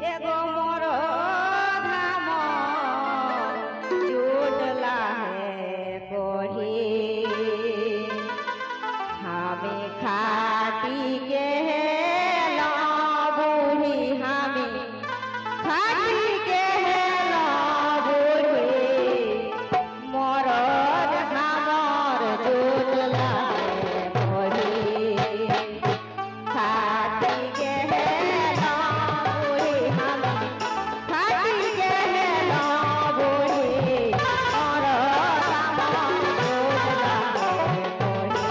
एगो मोर धाम जुटला है कोढ़ी हमें खाटी के हेला बूढ़ी हमें खाटी के हेला बूढ़ी मोर धामर जुटला है कोढ़ी खाटी के हेला बूढ़ी हमें खाटी के हेला बूढ़ी मोर धामर जुटला है कोढ़ी